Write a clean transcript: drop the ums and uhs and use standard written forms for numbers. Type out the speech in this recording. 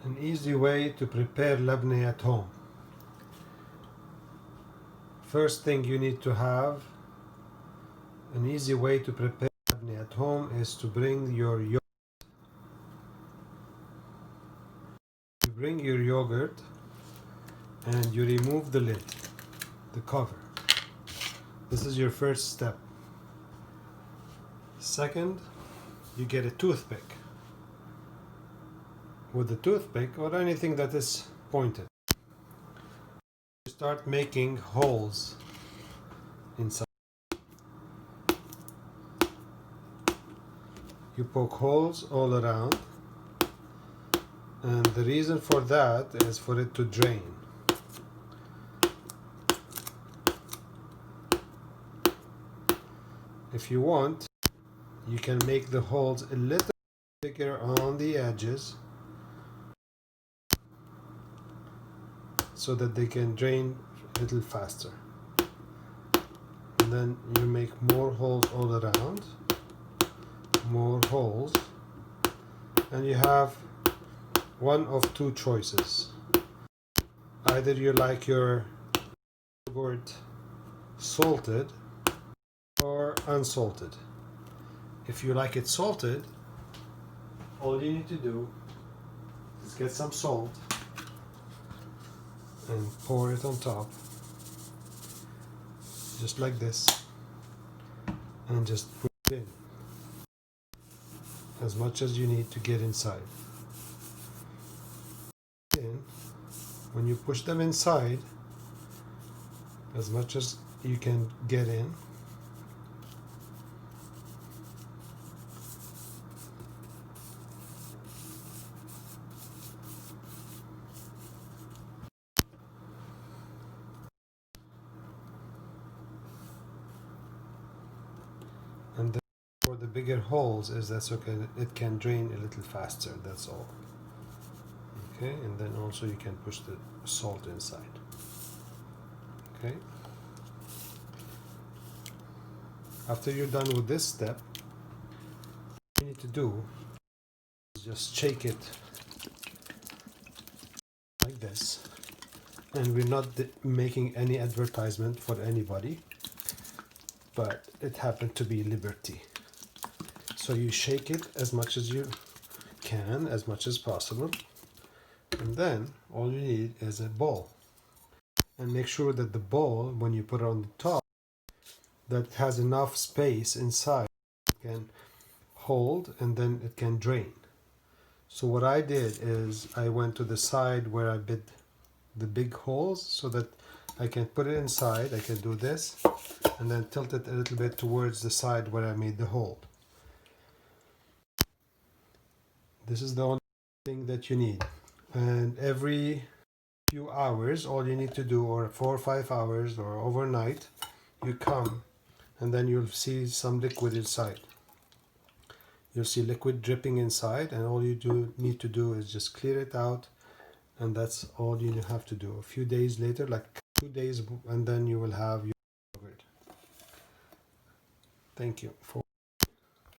An easy way to prepare labne at home. First thing you need to have, an easy way to prepare labne at home is to bring your yogurt. You bring your yogurt and you remove the lid, the cover. This is your first step. Second, you get a toothpick. With a toothpick or anything that is pointed, you start making holes inside. You poke holes all around, and the reason for that is for it to drain. If you want, you can make the holes a little bigger on the edges so that they can drain a little faster. And then you make more holes all around, more holes, and you have one of two choices. Either you like your yogurt salted or unsalted. If you like it salted, all you need to do is get some salt and pour it on top, just like this, and just put it in as much as you need to get inside. Then, when you push them inside, as much as you can get in, and then for the bigger holes is that's okay, it can drain a little faster, that's all. Okay, and then also you can push the salt inside. Okay, after you're done with this step, what you need to do is just shake it like this. And we're not making any advertisement for anybody, but it happened to be Liberty. So you shake it as much as you can, as much as possible, and then all you need is a bowl. And make sure that the bowl, when you put it on the top, that has enough space inside it can hold, and then it can drain. So what I did is I went to the side where I bit the big holes so that I can put it inside. I can do this and then tilt it a little bit towards the side where I made the hole. This is the only thing that you need. And every few hours, all you need to do, or 4 or 5 hours or overnight, you come and then you'll see some liquid inside. You'll see liquid dripping inside, and all you need to do is just clear it out, and that's all you have to do. A few days later, like 2 days, and then you will have your yogurt. Thank you for